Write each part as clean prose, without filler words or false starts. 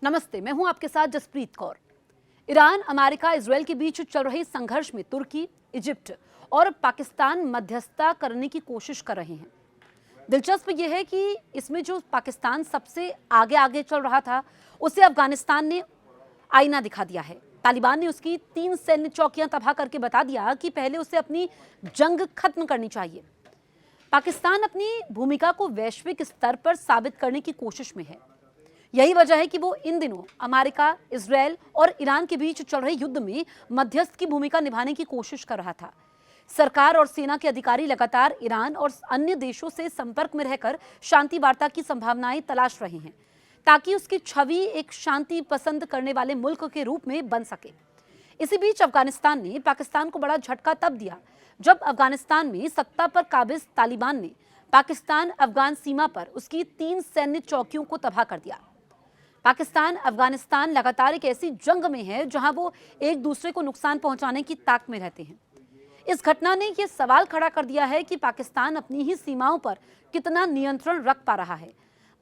नमस्ते, मैं हूं आपके साथ Jaspreet Kaur. Iran, America, Israel के बीच चल रहे संघर्ष में तुर्की, इजिप्ट और पाकिस्तान मध्यस्थता करने की कोशिश कर रहे हैं। दिलचस्प यह है कि इसमें जो पाकिस्तान सबसे आगे आगे चल रहा था, उसे अफगानिस्तान ने आईना दिखा दिया है। तालिबान ने उसकी 3 सैन्य चौकियां तबाह करके बता दिया कि पहले उसे अपनी जंग खत्म करनी चाहिए। पाकिस्तान अपनी भूमिका को वैश्विक स्तर पर साबित करने की कोशिश में है। यही वजह है कि वो इन दिनों अमेरिका, इजरायल और ईरान के बीच चल रहे युद्ध में मध्यस्थ की भूमिका निभाने की कोशिश कर रहा था। सरकार और सेना के अधिकारी लगातार ईरान और अन्य देशों से संपर्क में रहकर शांति वार्ता की संभावनाएं तलाश रहे हैं, ताकि उसकी छवि एक शांति पसंद करने वाले मुल्क के रूप में बन सके। इसी बीच अफगानिस्तान ने पाकिस्तान को बड़ा झटका तब दिया जब अफगानिस्तान में सत्ता पर काबिज तालिबान ने पाकिस्तान अफगान सीमा पर उसकी 3 सैन्य चौकियों को तबाह कर दिया। पाकिस्तान अफगानिस्तान लगातार एक ऐसी जंग में है जहां वो एक दूसरे को नुकसान पहुंचाने की ताक में रहते हैं। इस घटना ने यह सवाल खड़ा कर दिया है कि पाकिस्तान अपनी ही सीमाओं पर कितना नियंत्रण रख पा रहा है।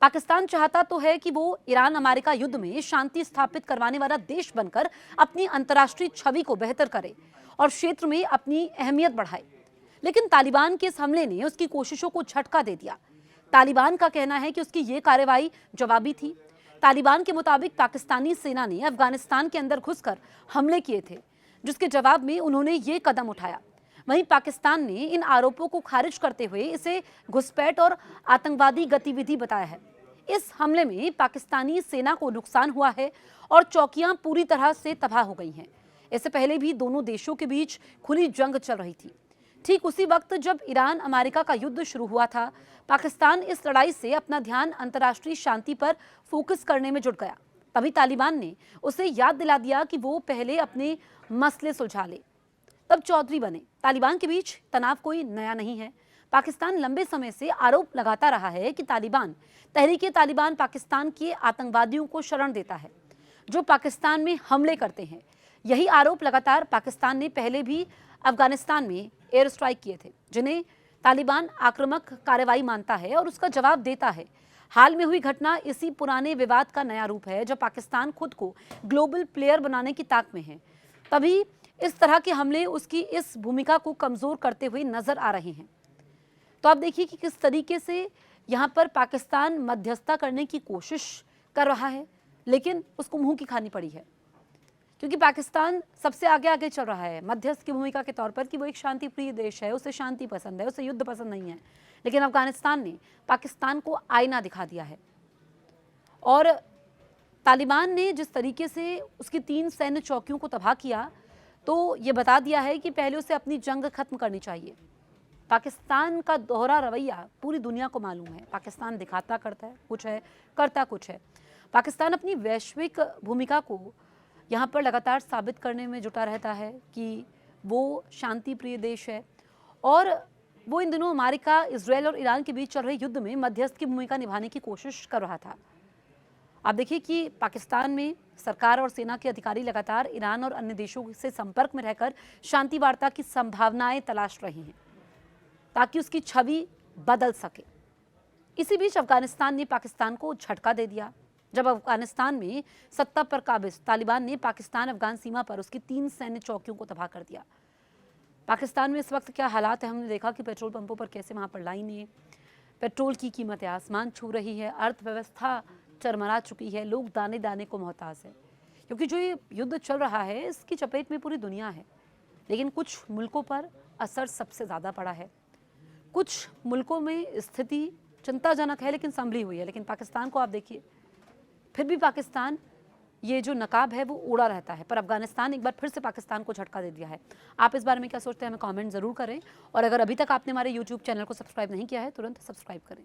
पाकिस्तान चाहता तो है कि वो ईरान अमेरिका युद्ध में शांति स्थापित करवाने वाला देश बनकर अपनी अंतर्राष्ट्रीय छवि को बेहतर करे और क्षेत्र में अपनी अहमियत बढ़ाए, लेकिन तालिबान के इस हमले ने उसकी कोशिशों को झटका दे दिया। तालिबान का कहना है कि उसकी ये कार्रवाई जवाबी थी। तालिबान के मुताबिक पाकिस्तानी सेना ने अफगानिस्तान के अंदर घुसकर हमले किए थे, जिसके जवाब में उन्होंने ये कदम उठाया। वहीं पाकिस्तान ने इन आरोपों को खारिज करते हुए इसे घुसपैठ और आतंकवादी गतिविधि बताया है। इस हमले में पाकिस्तानी सेना को नुकसान हुआ है और चौकियां पूरी तरह से तबाह हो गई हैं। इससे पहले भी दोनों देशों के बीच खुली जंग चल रही थी। ठीक उसी वक्त जब ईरान अमेरिका का युद्ध शुरू हुआ था, पाकिस्तान इस लड़ाई से अपना ध्यान अंतर्राष्ट्रीय शांति पर फोकस करने में जुट गया। तभी तालिबान ने उसे याद दिला दिया कि वो पहले अपने मसले सुलझा ले, तब चौधरी बने। तालिबान के बीच तनाव कोई नया नहीं है। पाकिस्तान लंबे समय से आरोप लगाता रहा है कि तहरीक-ए-तालिबान पाकिस्तान के आतंकवादियों को शरण देता है, जो पाकिस्तान में हमले करते हैं। यही आरोप लगातार पाकिस्तान ने पहले भी अफगानिस्तान में एयर स्ट्राइक किए थे, जिन्हें तालिबान आक्रामक कार्रवाई मानता है और उसका जवाब देता है। हाल में हुई घटना इसी पुराने विवाद का नया रूप है, जब पाकिस्तान खुद को ग्लोबल प्लेयर बनाने की ताक में है। तभी इस तरह के हमले उसकी इस भूमिका को कमजोर करते हुए नजर आ रहे हैं। तो आप देखिए कि किस तरीके से यहाँ पर पाकिस्तान मध्यस्थता करने की कोशिश कर रहा है, लेकिन उसको मुंह की खानी पड़ी है, क्योंकि पाकिस्तान सबसे आगे आगे चल रहा है मध्यस्थ की भूमिका के तौर पर कि वो एक शांति प्रिय देश है, उसे शांति पसंद है, उसे युद्ध पसंद नहीं है। लेकिन अफगानिस्तान ने पाकिस्तान को आईना दिखा दिया है और तालिबान ने जिस तरीके से उसकी 3 सैन्य चौकियों को तबाह किया, तो ये बता दिया है कि पहले उसे अपनी जंग खत्म करनी चाहिए। पाकिस्तान का दोहरा रवैया पूरी दुनिया को मालूम है। पाकिस्तान दिखाता करता है कुछ है, करता कुछ है। पाकिस्तान अपनी वैश्विक भूमिका को यहाँ पर लगातार साबित करने में जुटा रहता है कि वो शांति प्रिय देश है और वो इन दिनों अमेरिका, इजरायल और ईरान के बीच चल रहे युद्ध में मध्यस्थ की भूमिका निभाने की कोशिश कर रहा था। आप देखिए कि पाकिस्तान में सरकार और सेना के अधिकारी लगातार ईरान और अन्य देशों से संपर्क में रहकर शांति वार्ता की संभावनाएं तलाश रहे हैं, ताकि उसकी छवि बदल सके। इसी बीच अफगानिस्तान ने पाकिस्तान को झटका दे दिया जब अफगानिस्तान में सत्ता पर काबिज तालिबान ने पाकिस्तान अफगान सीमा पर उसकी 3 सैन्य चौकियों को तबाह कर दिया। पाकिस्तान में इस वक्त क्या हालात है, हमने देखा कि पेट्रोल पंपों पर कैसे वहाँ पर लाइनें, पेट्रोल की कीमतें आसमान छू रही है, अर्थव्यवस्था चरमरा चुकी है, लोग दाने दाने को मोहताज है, क्योंकि जो ये युद्ध चल रहा है इसकी चपेट में पूरी दुनिया है। लेकिन कुछ मुल्कों पर असर सबसे ज़्यादा पड़ा है। कुछ मुल्कों में स्थिति चिंताजनक है लेकिन संभली हुई है। लेकिन पाकिस्तान को आप देखिए, फिर भी पाकिस्तान ये जो नकाब है वो उड़ा रहता है, पर अफगानिस्तान एक बार फिर से पाकिस्तान को झटका दे दिया है। आप इस बारे में क्या सोचते हैं, हमें कमेंट ज़रूर करें और अगर अभी तक आपने हमारे YouTube चैनल को सब्सक्राइब नहीं किया है, तुरंत सब्सक्राइब करें।